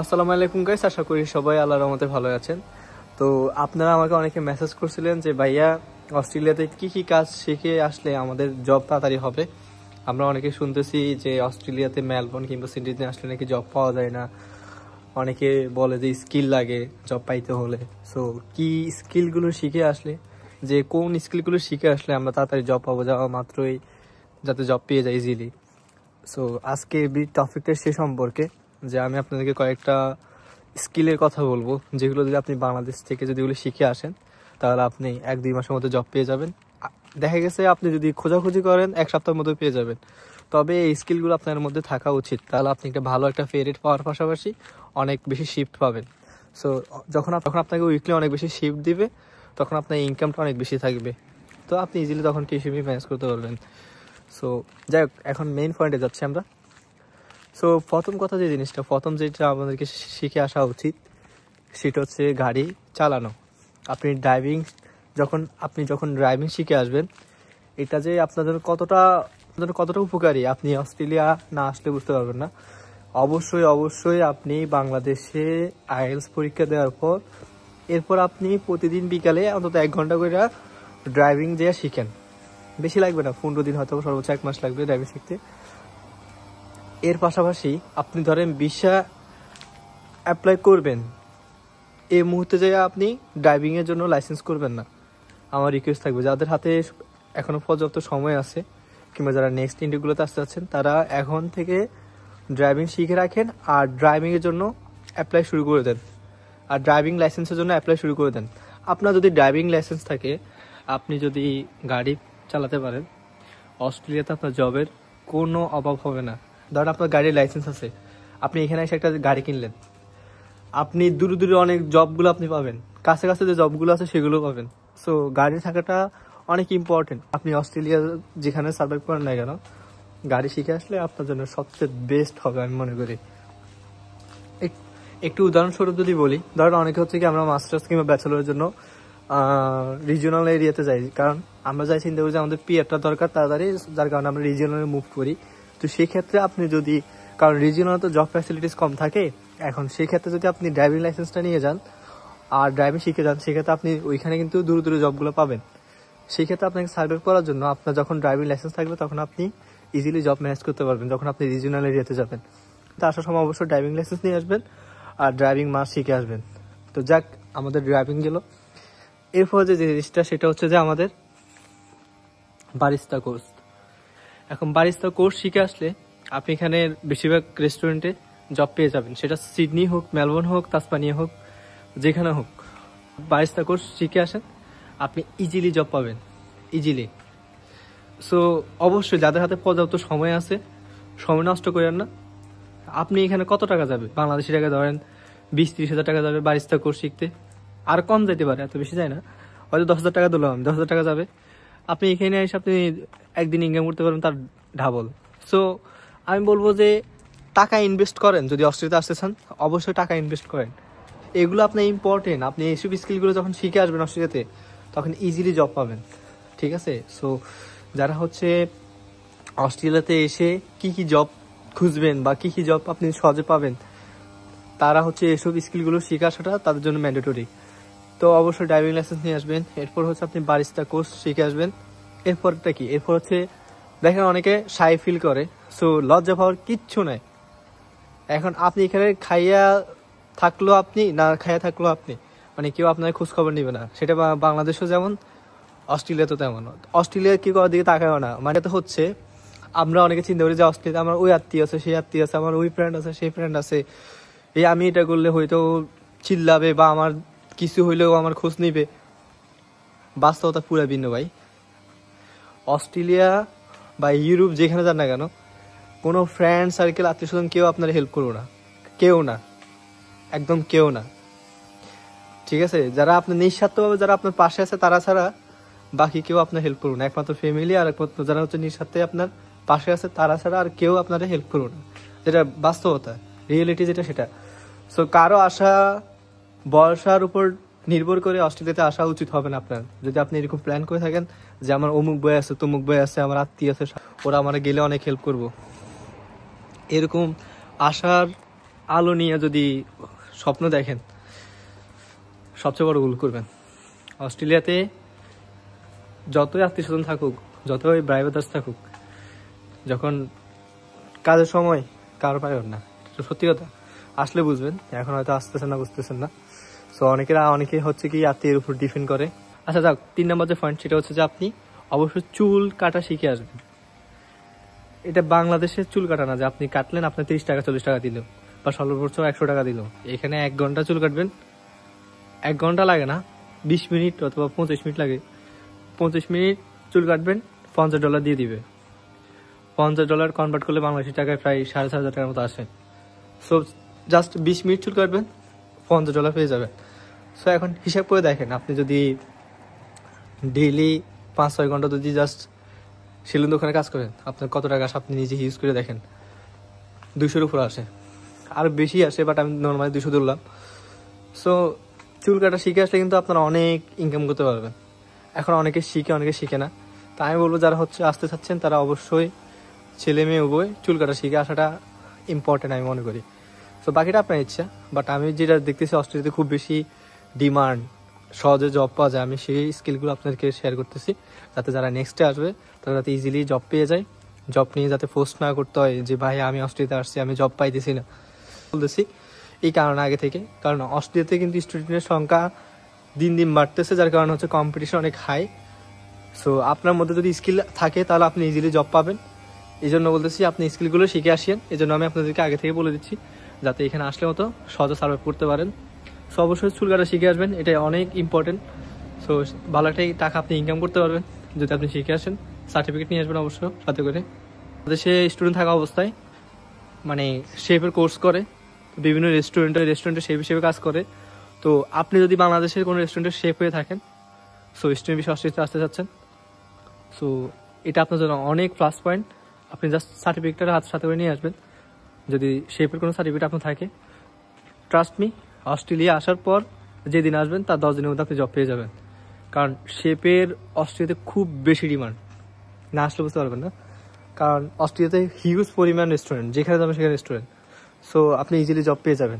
আসসালামু আলাইকুম গাইস, আশা করি সবাই আল্লাহর রহমতে ভালো আছেন। তো আপনারা আমাকে অনেকে মেসেজ করছিলেন যে ভাইয়া অস্ট্রেলিয়াতে কি কি কাজ শিখে আসলে আমাদের জব তাড়াতাড়ি হবে। আমরা অনেকে শুনতেছি যে অস্ট্রেলিয়াতে মেলবোর্ন কিংবা সিডনিতে আসলে নাকি জব পাওয়া যায় না। অনেকে বলে যে স্কিল লাগে জব পাইতে হলে। সো কি স্কিলগুলো শিখে আসলে, যে কোন স্কিলগুলো শিখে আসলে আমরা তাড়াতাড়ি জব পাবো, যাওয়া মাত্রই যাতে জব পেয়ে যায় ইজিলি। সো আজকে এই টপিকটা সে সম্পর্কে যে আমি আপনাদেরকে কয়েকটা স্কিলের কথা বলবো, যেগুলো যদি আপনি বাংলাদেশ থেকে যদি ওগুলো শিখে আসেন তাহলে আপনি 1-2 মাসের মধ্যে জব পেয়ে যাবেন। দেখা গেছে আপনি যদি খোঁজাখুঁজি করেন 1 সপ্তাহের মধ্যে পেয়ে যাবেন। তবে এই স্কিলগুলো আপনার মধ্যে থাকা উচিত, তাহলে আপনি একটা ভালো একটা পে রেট পাওয়ার পাশাপাশি অনেক বেশি শিফট পাবেন। সো যখন আপনাকে উইকলি অনেক বেশি শিফট দিবে তখন আপনার ইনকামটা অনেক বেশি থাকবে, তো আপনি ইজিলি তখন টিউশনি ম্যানেজ করতে পারবেন। সো যাই হোক, এখন মেইন পয়েন্টে যাচ্ছি আমরা। সো প্রথম কথা যেটা আমাদেরকে শিখে আসা উচিত সেটা হচ্ছে গাড়ি চালানো। আপনি যখন ড্রাইভিং শিখে আসবেন, এটা যে আপনাদের কতটা উপকারী আপনি অস্ট্রেলিয়া না আসলে বুঝতে পারবেন না। অবশ্যই আপনি বাংলাদেশে আইএলটিএস পরীক্ষা দেওয়ার পর এরপর আপনি প্রতিদিন বিকালে অন্তত 1 ঘন্টা করে ড্রাইভিং যে শিখেন। বেশি লাগবে না, 15 দিন হয়তো সর্বোচ্চ 1 মাস লাগবে ড্রাইভিং শিখতে। এর পাশাপাশি আপনি ধরেন ভিসা অ্যাপ্লাই করবেন, এই মুহূর্তে যে আপনি ড্রাইভিংয়ের জন্য লাইসেন্স করবেন না। আমার রিকোয়েস্ট থাকবে যাদের হাতে এখনও পর্যাপ্ত সময় আছে কিংবা যারা নেক্সট ইন্টারভিউগুলোতে আসতে চাচ্ছেন তারা এখন থেকে ড্রাইভিং শিখে রাখেন আর ড্রাইভিংয়ের জন্য অ্যাপ্লাই শুরু করে দেন, আর ড্রাইভিং লাইসেন্সের জন্য অ্যাপ্লাই শুরু করে দেন। আপনার যদি ড্রাইভিং লাইসেন্স থাকে, আপনি যদি গাড়ি চালাতে পারেন, অস্ট্রেলিয়াতে আপনার জবের কোনো অভাব হবে না। ধরেন আপনার গাড়ির লাইসেন্স আছে, আপনি এখানে এসে একটা গাড়ি কিনলেন, আপনি দূরে অনেক জবগুলো আপনি পাবেন, কাছে যে জবগুলো আছে সেগুলো পাবেন। সো গাড়ি থাকাটা অনেক ইম্পর্টেন্ট। আপনি অস্ট্রেলিয়া যেখানে সার্ভাইভ করেন না কেন, গাড়ি শিখে আসলে আপনার জন্য সবচেয়ে বেস্ট হবে আমি মনে করি। একটু উদাহরণস্বরূপ যদি বলি, ধরেন অনেকে হচ্ছে কি আমরা মাস্টার্স কিংবা ব্যাচেলরের জন্য রিজিওনাল এরিয়াতে যাই, কারণ আমরা যাই চিন্তা করি যে আমাদের পিআরটা দরকার তাড়াতাড়ি, যার কারণে আমরা রিজিওনালে মুভ করি। তো সেই ক্ষেত্রে আপনি যদি, কারণ রিজিওনাল তো জব ফ্যাসিলিটিস কম থাকে, এখন সেই ক্ষেত্রে যদি আপনি ড্রাইভিং লাইসেন্সটা নিয়ে যান আর ড্রাইভিং শিখে যান, সেক্ষেত্রে আপনি ওইখানে কিন্তু দূরে জবগুলো পাবেন। সেই ক্ষেত্রে আপনাকে সার্ভাইভ করার জন্য আপনার যখন ড্রাইভিং লাইসেন্স থাকবে তখন আপনি ইজিলি জব ম্যানেজ করতে পারবেন যখন আপনি রিজিওনাল এরিয়াতে যাবেন। তো আসার সময় অবশ্যই ড্রাইভিং লাইসেন্স নিয়ে আসবেন আর ড্রাইভিং মাস শিখে আসবেন। তো যাক, আমাদের ড্রাইভিং গেল। এরপর যে জিনিসটা সেটা হচ্ছে যে আমাদের বারিস্তা কোর্স। এখন বারিস্তা কোর্স শিখে আসলে আপনি এখানে বেশিরভাগ রেস্টুরেন্টে জব পেয়ে যাবেন, সেটা সিডনি হোক, মেলবোর্ন হোক, তাসমানিয়া হোক, যেখানে হোক। বারিস্তা কোর্স শিখে আসেন, আপনি ইজিলি জব পাবেন, ইজিলি। সো অবশ্যই যাদের হাতে পর্যাপ্ত সময় আছে, সময় নষ্ট করেন না। আপনি এখানে কত টাকা যাবে, বাংলাদেশি টাকা ধরেন 20-30 হাজার টাকা যাবে বারিস্তা কোর্স শিখতে, আর কম যেতে পারে, এত বেশি যায় না, হয়তো 10,000 টাকা দিলাম, 10,000 টাকা যাবে। আপনি এখানে এসে আপনি একদিন ইনকাম করতে পারবেন তার ডাবল। সো আমি বলবো যে টাকা ইনভেস্ট করেন, যদি অস্ট্রেলিয়াতে আসতে চান অবশ্যই টাকা ইনভেস্ট করেন, এগুলো আপনার ইম্পর্টেন্ট। আপনি এইসব স্কিলগুলো যখন শিখে আসবেন অস্ট্রেলিয়াতে তখন ইজিলি জব পাবেন, ঠিক আছে? সো যারা হচ্ছে অস্ট্রেলিয়াতে এসে কি জব খুঁজবেন বা কি জব আপনি সহজে পাবেন, তারা হচ্ছে এসব স্কিলগুলো শিখে আসাটা তাদের জন্য ম্যান্ডেটরি। তো অবশ্যই ড্রাইভিং লাইসেন্স নিয়ে আসবেন, এরপর হচ্ছে আপনি বারিস্তা কোর্স শিখে আসবেন। এরপরটা কি, এরপর হচ্ছে দেখেন অনেকে শাই ফিল করে, সো লজ্জা পাওয়ার কিচ্ছু নাই। এখন আপনি এখানে খাইয়া থাকলো আপনি, না খাইয়া থাকলো আপনি, মানে কেউ আপনার খোঁজ খবর নিবে না। সেটা বাংলাদেশও যেমন, অস্ট্রেলিয়াতে তেমন। অস্ট্রেলিয়া কি করার দিকে তাকায়ও না, মানে তো হচ্ছে আমরা অনেকে চিন্তা করি যে অস্ট্রেলিয়াতে আমার ওই আত্মীয় আছে, সেই আত্মীয় আছে, আমার ওই ফ্রেন্ড আছে, সেই ফ্রেন্ড আছে, এই আমি এটা করলে হয়তো চিল্লাবে বা আমার কিছু হইলেও আমার খোঁজ নিবে। বাস্তবতা পুরো ভিন্ন ভাই। অস্ট্রেলিয়া বা ইউরোপ যেখানে যান না কেন, কোনো ফ্রেন্ড সার্কেল, আত্মীয় স্বজন কেউ আপনার হেল্প করবো না, কেউ না, একদম কেউ না, ঠিক আছে? যারা আপনার নিঃস্বার্থভাবে যারা আপনার পাশে আছে তারা ছাড়া বাকি কেউ আপনার হেল্প করবো না। একমাত্র ফ্যামিলি আর একমাত্র যারা হচ্ছে নিঃস্বার্থে আপনার পাশে আছে তারা ছাড়া আর কেউ আপনারা হেল্প করবো না, যেটা বাস্তবতা, রিয়েলিটি যেটা সেটা। সো কারো আশা বর্ষার উপর নির্ভর করে অস্ট্রেলিয়াতে আসা উচিত হবে না আপনার। যদি আপনি এরকম প্ল্যান করে থাকেন যে আমার অমুক বই আছে, তমুক বই আছে, আমার আত্মীয় আছে, ওরা আমার গেলে অনেক হেল্প করবো, এরকম আশার আলো নিয়ে যদি স্বপ্ন দেখেন, সবচেয়ে বড় ভুল করবেন। অস্ট্রেলিয়াতে যতই আত্মীয় স্বজন থাকুক, যতই ভাই ব্রাদার্স থাকুক, যখন কাজের সময় কারো পারেন না, সত্যি কথা, আসলে বুঝবেন। এখন হয়তো আসতেছেন না, বুঝতেছেন না। সো অনেকে হচ্ছে কি আত্মীয়ের উপর ডিপেন্ড করে। আচ্ছা যাক, 3 নম্বর যে পয়েন্ট সেটা হচ্ছে যে আপনি অবশ্যই চুল কাটা শিখে আসবেন। এটা বাংলাদেশের চুল কাটা না যে আপনি কাটলেন, আপনার 30 টাকা 40 টাকা দিল, বা সর্বোচ্চ 100 টাকা দিল। এখানে 1 ঘন্টা চুল কাটবেন, 1 ঘন্টা লাগে না, 20 মিনিট অথবা 25 মিনিট লাগে। 25 মিনিট চুল কাটবেন, $50 দিয়ে দিবে। $50 কনভার্ট করলে বাংলাদেশি টাকায় প্রায় 4,500 টাকার মতো আসে। সো জাস্ট 20 মিনিট চুল কাটবেন, $50 পেয়ে যাবেন। সো এখন হিসাব করে দেখেন, আপনি যদি ডেইলি 5-6 ঘন্টা যদি জাস্ট সেলুন দোকানে কাজ করেন, আপনার কত টাকা আসে আপনি নিজে ইউজ করে দেখেন। 200-র উপর আসে, আর বেশি আসে, বাট আমি নর্মালি 200 ধরলাম। সো চুল কাটা শিখে আসলে কিন্তু আপনারা অনেক ইনকাম করতে পারবেন। এখন অনেকে শিখে, অনেকে শিখে না। তাই আমি বলবো যারা হচ্ছে আসতে চাচ্ছেন তারা অবশ্যই ছেলে মেয়ে উভয় চুল কাটা শিখে আসাটা ইম্পর্টেন্ট আমি মনে করি। সো বাকিটা আপনার ইচ্ছা, বাট আমি যেটা দেখতেছি অস্ট্রেলিয়াতে খুব বেশি ডিমান্ড, সহজে জব পাওয়া যায়, আমি সেই স্কিলগুলো আপনাদেরকে শেয়ার করতেছি, যাতে যারা নেক্সটে আসবে তারা যাতে ইজিলি জব পেয়ে যায়। জব নিয়ে যাতে পোস্ট না করতে হয় যে ভাই আমি অস্ট্রেলিয়াতে আসছি, আমি জব পাইতেছি না। বলতেছি এই কারণে আগে থেকে, কারণ অস্ট্রেলিয়াতে কিন্তু স্টুডেন্টের সংখ্যা দিন দিন বাড়তেছে, যার কারণে হচ্ছে কম্পিটিশন অনেক হাই। সো আপনার মধ্যে যদি স্কিল থাকে তাহলে আপনি ইজিলি জব পাবেন। এই জন্য বলতেছি আপনি স্কিলগুলো শিখে আসেন। এই জন্য আমি আপনাদেরকে আগে থেকে বলে দিচ্ছি, যাতে এখানে আসলে মতো সহজে সার্ভাইভ করতে পারেন। সো অবশ্যই চুল কাটা শিখে আসবেন, এটা অনেক ইম্পর্টেন্ট। সো ভালো একটা টাকা আপনি ইনকাম করতে পারবেন যদি আপনি শিখে আসেন। সার্টিফিকেট নিয়ে আসবেন অবশ্য সাথে করে। দেশে স্টুডেন্ট থাকা অবস্থায় মানে শেফের কোর্স করে, বিভিন্ন রেস্টুরেন্টে শেফ হিসেবে কাজ করে। তো আপনি যদি বাংলাদেশের কোনো রেস্টুরেন্টের শেফ হয়ে থাকেন, সো স্টুডেন্ট বিষয়ে অস্ট্রেলিয়াতে আসতে চাচ্ছেন, সো এটা আপনার জন্য অনেক প্লাস পয়েন্ট। আপনি জাস্ট সার্টিফিকেটটা সাথে করে নিয়ে আসবেন। যদি শেফের কোনো সার্টিফিকেট আপনার থাকে, ট্রাস্ট মি, অস্ট্রেলিয়া আসার পর যেদিন আসবেন তার 10 দিনের মধ্যে আপনি জব পেয়ে যাবেন। কারণ শেফের অস্ট্রেলিয়াতে খুব বেশি ডিমান্ড, না আসলে বুঝতে পারবেন না। কারণ অস্ট্রেলিয়াতে হিউজ পরিমাণ রেস্টুরেন্ট, যেখানে যাবেন সেখানে রেস্টুরেন্ট। সো আপনি ইজিলি জব পেয়ে যাবেন,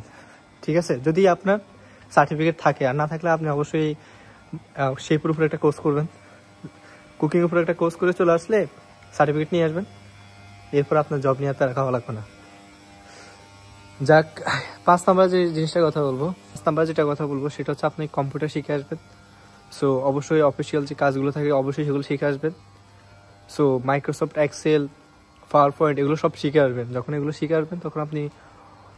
ঠিক আছে, যদি আপনার সার্টিফিকেট থাকে। আর না থাকলে আপনি অবশ্যই শেফের উপরে একটা কোর্স করবেন, কুকিং উপরে একটা কোর্স করে চলে আসলে সার্টিফিকেট নিয়ে আসবেন। এরপর আপনার জব নিয়ে আর খাওয়া লাগবে না। যাক, 5 নাম্বার যে জিনিসটার কথা বলবো, 5 নাম্বার যেটা কথা বলবো সেটা হচ্ছে আপনি কম্পিউটার শিখে আসবেন। সো অবশ্যই অফিসিয়াল যে কাজগুলো থাকে অবশ্যই সেগুলো শিখে আসবেন। So Microsoft Excel, PowerPoint এগুলো সব শিখে আসবেন। যখন এগুলো শিখে আসবেন তখন আপনি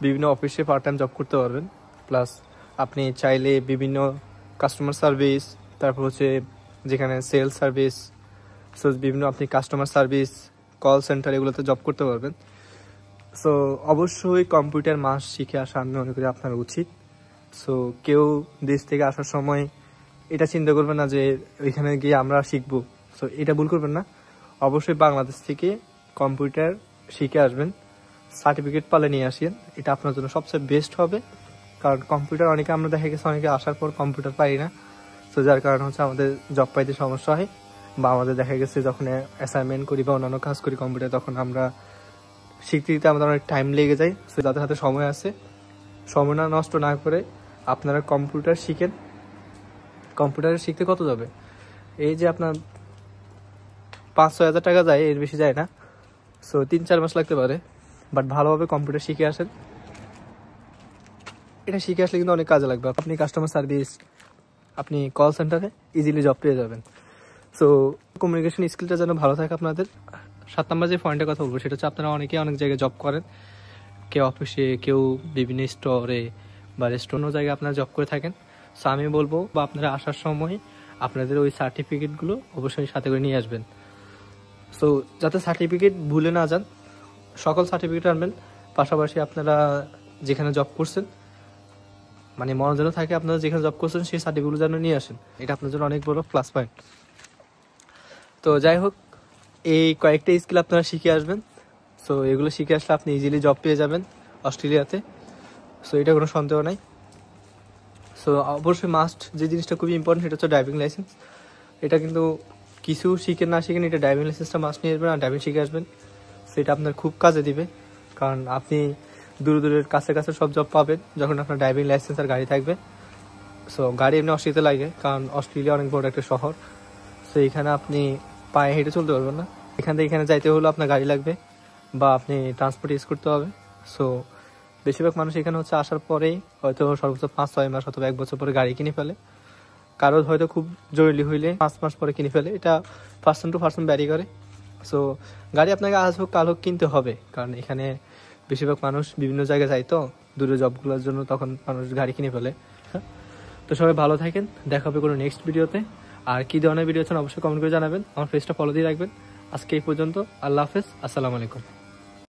বিভিন্ন অফিসে পার্ট টাইম জব করতে পারবেন। প্লাস আপনি চাইলে বিভিন্ন কাস্টমার সার্ভিস, তারপর হচ্ছে যেখানে সেলস সার্ভিস, সো বিভিন্ন আপনি কাস্টমার সার্ভিস, কল সেন্টার এগুলোতে জব করতে পারবেন। সো অবশ্যই কম্পিউটার মাস্ট শিখে আসা আমি মনে করি আপনার উচিত। সো কেউ দেশ থেকে আসার সময় এটা চিন্তা করবেন না যে ওইখানে গিয়ে আমরা শিখবো। সো এটা ভুল করবেন না। অবশ্যই বাংলাদেশ থেকে কম্পিউটার শিখে আসবেন, সার্টিফিকেট পালে নিয়ে আসেন, এটা আপনার জন্য সবচেয়ে বেস্ট হবে। কারণ কম্পিউটার অনেকে আমরা দেখা গেছে অনেকে আসার পর কম্পিউটার পাই না। তো যার কারণ হচ্ছে আমাদের জব পাইতে সমস্যা হয়, বা আমাদের দেখা গেছে যখন অ্যাসাইনমেন্ট করি বা অন্যান্য কাজ করি কম্পিউটার, তখন আমরা শিখতে দিতে আমাদের অনেক টাইম লেগে যায়। সো যাদের হাতে সময় আছে, সময় না নষ্ট না করে আপনারা কম্পিউটার শিখেন। কম্পিউটার শিখতে কত যাবে? এই যে আপনার 5-6 হাজার টাকা যায়, এর বেশি যায় না। সো 3-4 মাস লাগতে পারে, বাট ভালোভাবে কম্পিউটার শিখে আসেন। এটা শিখে আসলে কিন্তু অনেক কাজে লাগবে। আপনি কাস্টমার সার্ভিস, আপনি কল সেন্টারে ইজিলি জব পেয়ে যাবেন। সো কমিউনিকেশন স্কিলটা যেন ভালো থাকে আপনাদের। 7 নম্বর যে পয়েন্টের কথা বলবো সেটা হচ্ছে আপনারা অনেকে অনেক জায়গায় জব করেন, কেউ অফিসে, কেউ বিভিন্ন স্টোরে বা রেস্টুরেন্ট জায়গায় আপনারা জব করে থাকেন। সো আমি বলবো বা আপনারা আসার সময় আপনাদের ওই সার্টিফিকেটগুলো অবশ্যই সাথে করে নিয়ে আসবেন। সো যাতে সার্টিফিকেট ভুলে না যান, সকল সার্টিফিকেট আনবেন। পাশাপাশি আপনারা যেখানে জব করছেন মানে মনে যেন থাকে আপনারা যেখানে জব করছেন সেই সার্টিফিকেটগুলো যেন নিয়ে আসেন। এটা আপনার জন্য অনেক বড় প্লাস পয়েন্ট। তো যাই হোক, এই কয়েকটা স্কিল আপনারা শিখে আসবেন। সো এগুলো শিখে আসলে আপনি ইজিলি জব পেয়ে যাবেন অস্ট্রেলিয়াতে। সো এটা কোনো সন্দেহ নাই। সো অবশ্যই মাস্ট যে জিনিসটা খুবই ইম্পর্টেন্ট সেটা হচ্ছে ড্রাইভিং লাইসেন্স। এটা কিন্তু কিছু শিখেন না শিখেন, এটা ড্রাইভিং লাইসেন্সটা মাস্ট নিয়ে আসবেন আর ড্রাইভিং শিখে আসবেন। সেটা আপনার খুব কাজে দিবে। কারণ আপনি দূর দূরের কাছে কাছে সব জব পাবেন যখন আপনার ড্রাইভিং লাইসেন্স আর গাড়ি থাকবে। সো গাড়ি এমনি অস্ট্রেলিয়াতে লাগে, কারণ অস্ট্রেলিয়া অনেক বড় একটা শহর। সো এখানে আপনি পায়ে হেঁটে চলতে পারবেন না, এখান থেকে এখানে যাইতে হলে আপনার গাড়ি লাগবে বা আপনি ট্রান্সপোর্ট ইউজ করতে হবে। সো বেশিরভাগ মানুষ এখানে হচ্ছে আসার পরেই হয়তো সর্বোচ্চ 5-6 মাস অথবা 1 বছর পরে গাড়ি কিনে ফেলে। কারো হয়তো খুব জরুরি হইলে 5 মাস পরে কিনে ফেলে, এটা পার্সন টু পার্সন ভ্যারি করে। সো গাড়ি আপনাকে আজ হোক কাল হোক কিনতে হবে, কারণ এখানে বেশিরভাগ মানুষ বিভিন্ন জায়গায় যায় তো দূরে জবগুলোর জন্য, তখন মানুষ গাড়ি কিনে ফেলে। তো সবাই ভালো থাকেন, দেখা হবে কোনো নেক্সট ভিডিওতে। আর কি ধরনের ভিডিও চান অবশ্যই কমেন্ট করে জানাবেন, আমার পেজটা ফলো দিয়ে রাখবেন। আজকে এই পর্যন্ত, আল্লাহ হাফেজ, আসসালামু আলাইকুম।